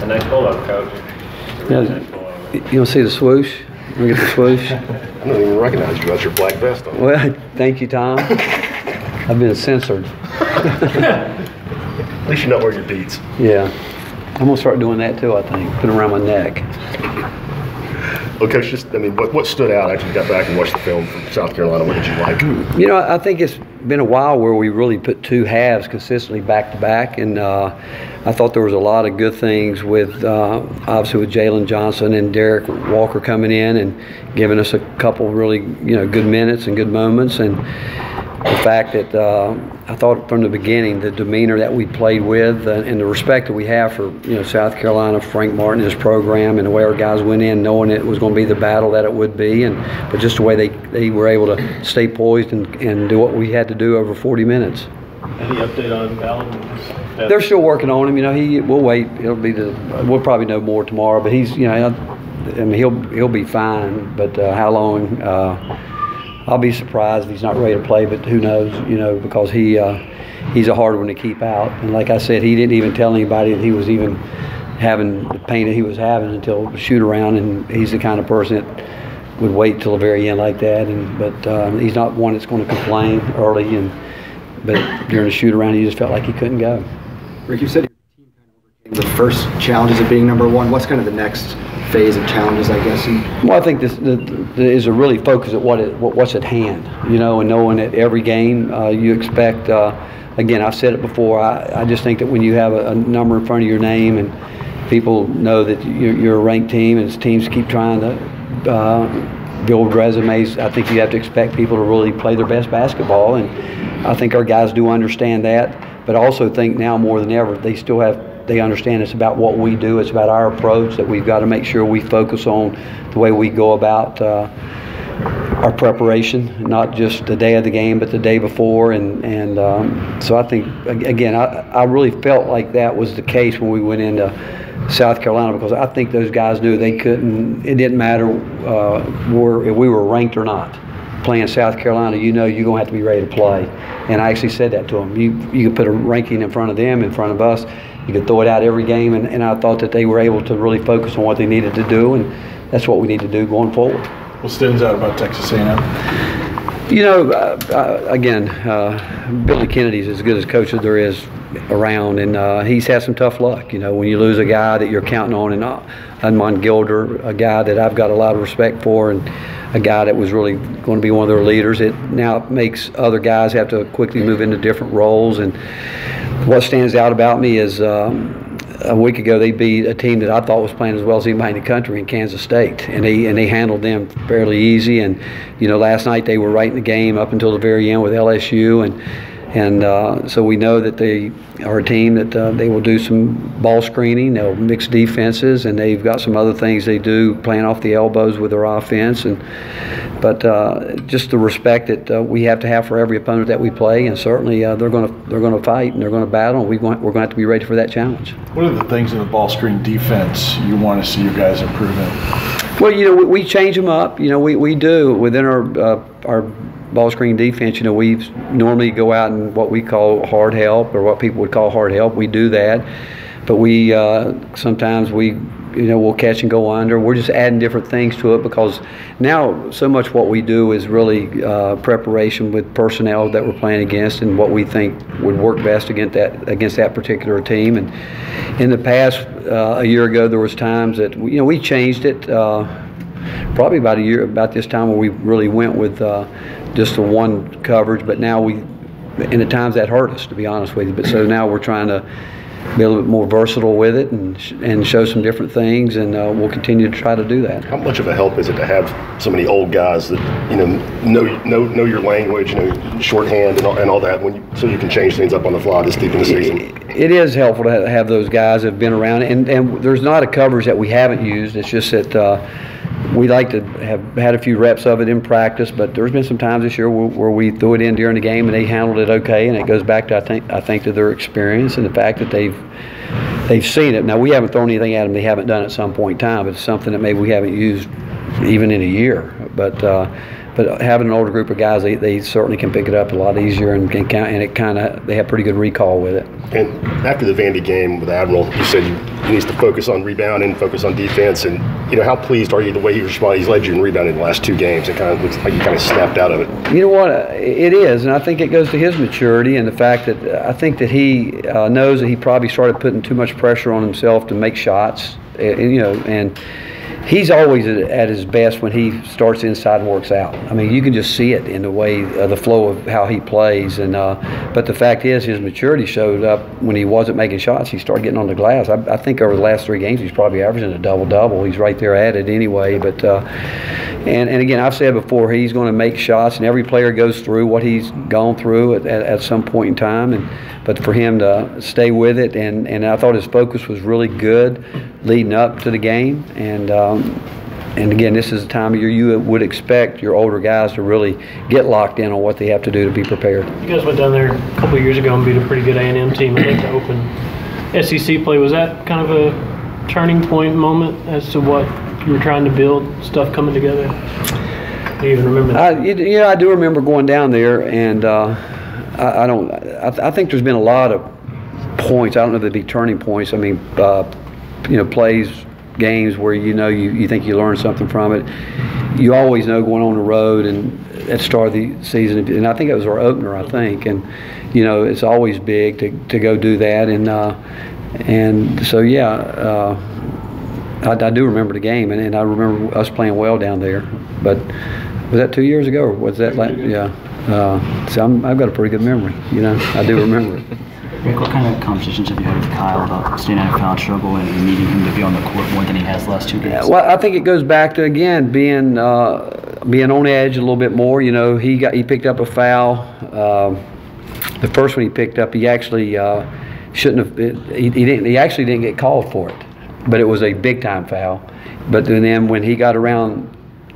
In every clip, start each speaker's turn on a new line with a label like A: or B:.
A: a nice pull-up, Coach.
B: Really nice pull-up. You don't see the swoosh? Let me get the swoosh.
C: I don't even recognize you. That's your black vest on.
B: Well, thank you, Tom. I've been censored.
C: At least you know where your beats.
B: Yeah. I'm going to start doing that too, I think. Put it around my neck.
C: Well, Coach, just, I mean, what stood out after you got back and watched the film from South Carolina? What did you like?
B: You know, I think it's been a while where we really put two halves consistently back to back, and I thought there was a lot of good things with, obviously with Jalen Johnson and Derek Walker coming in and giving us a couple really, good minutes and good moments, and the fact that I thought from the beginning the demeanor that we played with and the respect that we have for South Carolina, Frank Martin, his program, and the way our guys went in knowing it was going to be the battle that it would be, but just the way they were able to stay poised and do what we had to do over 40 minutes.
A: Any update on Allen?
B: They're still working on him. We'll wait. We'll probably know more tomorrow. But he's he'll be fine. But how long? I'll be surprised if he's not ready to play, but who knows, because he's a hard one to keep out. And like I said, he didn't even tell anybody that he was even having the pain that he was having until the shoot around, and he's the kind of person that would wait till the very end like that. But he's not one that's going to complain early, but during the shoot around, he just felt like he couldn't go.
D: Rick, you said your team kind of overcame the first challenges of being number one. What's kind of the next phase of challenges, I guess?
B: Well, I think this is a really focus at what's at hand, and knowing that every game you expect. Again, I've said it before. I just think that when you have a number in front of your name and people know that you're a ranked team, and teams keep trying to build resumes, I think you have to expect people to really play their best basketball, and I think our guys do understand that. But I also think now more than ever they understand it's about what we do. It's about our approach, that we've got to make sure we focus on the way we go about our preparation, not just the day of the game, but the day before. And so I think, again, I really felt like that was the case when we went into South Carolina, because I think those guys knew they couldn't, it didn't matter if we were ranked or not. Playing South Carolina, you're going to have to be ready to play. And I actually said that to them. You could put a ranking in front of them, in front of us. You could throw it out every game, and I thought that they were able to really focus on what they needed to do, and that's what we need to do going forward.
E: What stands out about Texas A&M?
B: Again, Billy Kennedy's as good as coach as there is around, and he's had some tough luck. When you lose a guy that you're counting on, and Edmond Gilder, a guy that I've got a lot of respect for, and a guy that was really going to be one of their leaders, it now makes other guys have to quickly move into different roles. And what stands out about me is a week ago they beat a team that I thought was playing as well as anybody in the country in Kansas State, and they handled them fairly easy. And last night they were right in the game up until the very end with LSU, and so we know that they are a team that they will do some ball screening, they'll mix defenses, and they've got some other things they do playing off the elbows with their offense. But just the respect that we have to have for every opponent that we play, and certainly they're going to fight and they're going to battle, and we're going to have to be ready for that challenge.
E: What are the things in the ball screen defense you want to see you guys improving?
B: Well, we change them up. We do within our ball screen defense. We normally go out and what we call hard help, or what people would call hard help. We do that, but we sometimes we'll catch and go under. We're just adding different things to it, because now so much what we do is really preparation with personnel that we're playing against and what we think would work best against that particular team. And in the past, a year ago, there was times that we changed it. Probably about this time where we really went with just the one coverage, but now in the times that hurt us, to be honest with you. But so now we're trying to be a little bit more versatile with it and show some different things, and we'll continue to try to do that.
C: How much of a help is it to have so many old guys that know your language, shorthand and all that, so you can change things up on the fly this deep in the season?
B: It is helpful to have those guys that have been around, and there's not a coverage that we haven't used. It's just that we like to have had a few reps of it in practice, but there's been some times this year where we threw it in during the game and they handled it okay, and it goes back to I think to their experience and the fact that they've seen it. Now, we haven't thrown anything at them they haven't done at some point in time, but it's something that maybe we haven't used even in a year. But but having an older group of guys, they certainly can pick it up a lot easier, and it kind of, they have pretty good recall with it.
C: And after the Vandy game with Admiral, you said he needs to focus on rebounding, focus on defense, and how pleased are you the way he responded? He's led you in rebounding the last 2 games. It kind of looks like you kind of snapped out of it.
B: You know what? It is, and I think it goes to his maturity and the fact that I think that he knows that he probably started putting too much pressure on himself to make shots, and he's always at his best when he starts inside and works out. I mean, you can just see it in the way, the flow of how he plays. And but the fact is, his maturity showed up when he wasn't making shots. He started getting on the glass. I think over the last 3 games, he's probably averaging a double-double. He's right there at it anyway. But and again, I've said before, he's going to make shots, and every player goes through what he's gone through at some point in time. But for him to stay with it, and I thought his focus was really good leading up to the game. And again, this is the time of year you would expect your older guys to really get locked in on what they have to do to be prepared.
A: You guys went down there a couple of years ago and beat a pretty good A&M team, I think, to open SEC play. Was that kind of a turning point moment as to what you were trying to build, stuff coming together? Do you even remember that?
B: Yeah, I do remember going down there, and I think there's been a lot of points. I don't know if they'd be turning points. I mean, plays, games where you think you learn something from it. You always know going on the road and at the start of the season, and I think it was our opener, I think, and it's always big to go do that, and so yeah, I do remember the game, and I remember us playing well down there. But was that 2 years ago, or was that yeah? So I've got a pretty good memory, I do remember it.
F: Rick, what kind of conversations have you had with Kyle about staying out of foul trouble and needing him to be on the court more than he has the last 2 games?
B: Well, I think it goes back to, again, being on edge a little bit more. He picked up a foul. The first one he picked up, he actually shouldn't have. He actually didn't get called for it, but it was a big time foul. But then when he got around,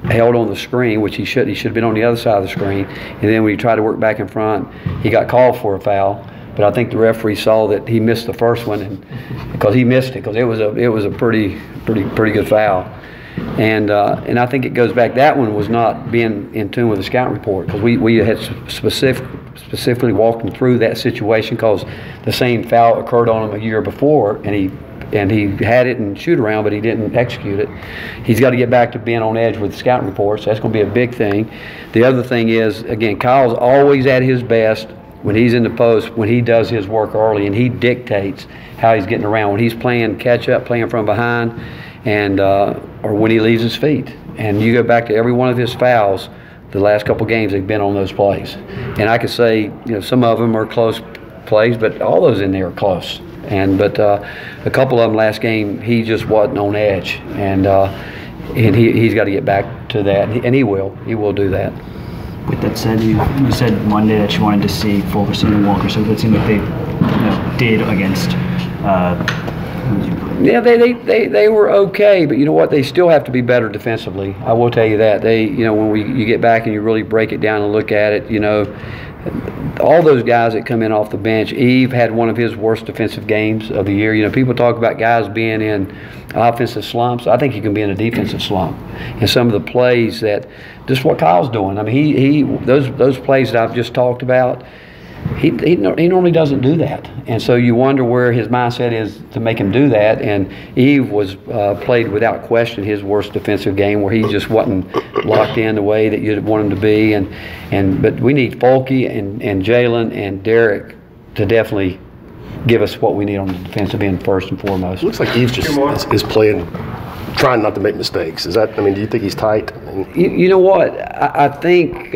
B: held on the screen, which he should have been on the other side of the screen, and then when he tried to work back in front, he got called for a foul. But I think the referee saw that he missed the first one, and because he missed it, because it was a pretty good foul, and I think it goes back. That one was not being in tune with the scouting report, because we had specifically walked him through that situation, because the same foul occurred on him a year before, and he had it in shoot around, but he didn't execute it. He's got to get back to being on edge with the scouting reports. So that's going to be a big thing. The other thing is, again, Kyle's always at his best when he's in the post, when he does his work early, and he dictates how he's getting around. When he's playing catch up, playing from behind, and or when he leaves his feet. And you go back to every one of his fouls, the last couple games they've been on those plays. And I could say, some of them are close plays, but all those in there are close. But a couple of them last game, he just wasn't on edge, and he's got to get back to that, and he will do that.
F: With that said, you said Monday that you wanted to see Fulkerson and Walker, so it seemed like they did against.
B: Yeah, they were okay, but you know what? They still have to be better defensively. I will tell you that. When you get back and you really break it down and look at it, all those guys that come in off the bench. Eve had one of his worst defensive games of the year. People talk about guys being in offensive slumps. I think he can be in a defensive slump. And some of the plays that, just what Kyle's doing. I mean, those plays that I've just talked about, he normally doesn't do that. And so you wonder where his mindset is to make him do that. And Eve was played without question his worst defensive game, where he just wasn't locked in the way that you'd want him to be. But we need Folky and Jalen and Derek to definitely give us what we need on the defensive end first and foremost.
C: It looks like Eve's just is playing, trying not to make mistakes. Do you think he's tight?
B: You know what? I think,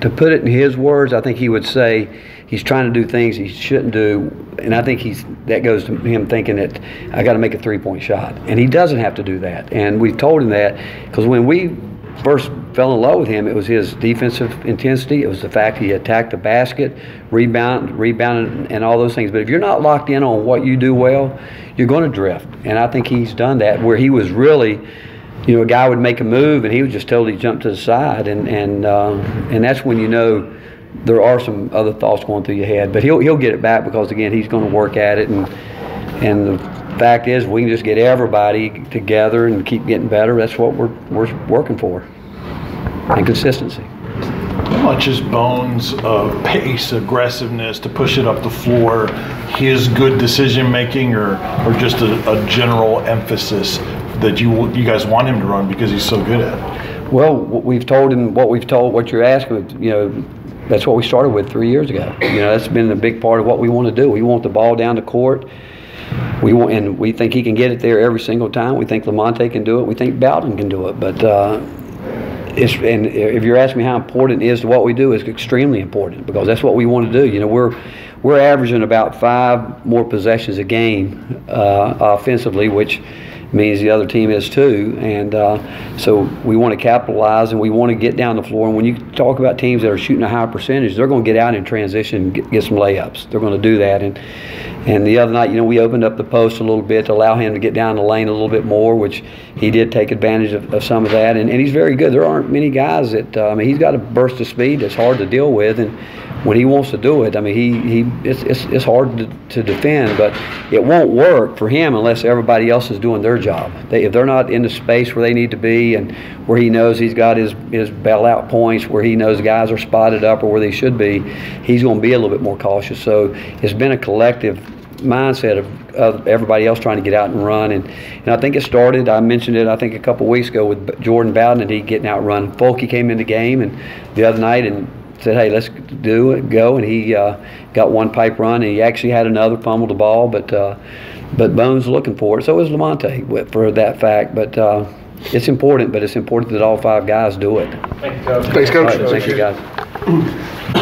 B: to put it in his words, I think he would say he's trying to do things he shouldn't do, and I think that goes to him thinking that I got to make a three-point shot, and he doesn't have to do that. And we've told him that, because when we first fell in love with him, it was his defensive intensity. It was the fact he attacked the basket, rebounded, and all those things. But if you're not locked in on what you do well, you're going to drift. And I think he's done that, where he was really, a guy would make a move and he would just totally jump to the side, and that's when there are some other thoughts going through your head. But he'll get it back, because again, he's going to work at it, and the fact is, we can just get everybody together and keep getting better. That's what we're working for. and consistency.
E: How much is Bones' pace, aggressiveness to push it up the floor, his good decision making, or just a general emphasis that you guys want him to run because he's so good at it?
B: Well, we've told him what you're asking. That's what we started with 3 years ago. That's been a big part of what we want to do. We want the ball down the court. And we think he can get it there every single time. We think Lamonte can do it. We think Bowden can do it. But and if you're asking me how important it is to what we do, it's extremely important because that's what we want to do. We're averaging about 5 more possessions a game offensively, which means the other team is too. And so we want to capitalize and we want to get down the floor. And when you talk about teams that are shooting a high percentage, they're going to get out in transition and get some layups. They're going to do that. And the other night, we opened up the post a little bit to allow him to get down the lane a little bit more, which he did take advantage of some of that. And he's very good. There aren't many guys that, he's got a burst of speed that's hard to deal with. And when he wants to do it, it's hard to defend, but it won't work for him unless everybody else is doing their job. If they're not in the space where they need to be and where he knows he's got his bailout points, where he knows guys are spotted up or where they should be, he's going to be a little bit more cautious. So it's been a collective mindset of everybody else trying to get out and run, and I think it started, I mentioned it I think a couple weeks ago with Jordan Bowden, and he getting out run. Folke came in the game and the other night and said, hey, let's go, and he got one pipe run, and he actually had another, fumbled the ball, but Bones looking for it. So is Lamonte for that fact, but it's important that all 5 guys do it.
C: Thanks, Coach.
B: Thank you, guys.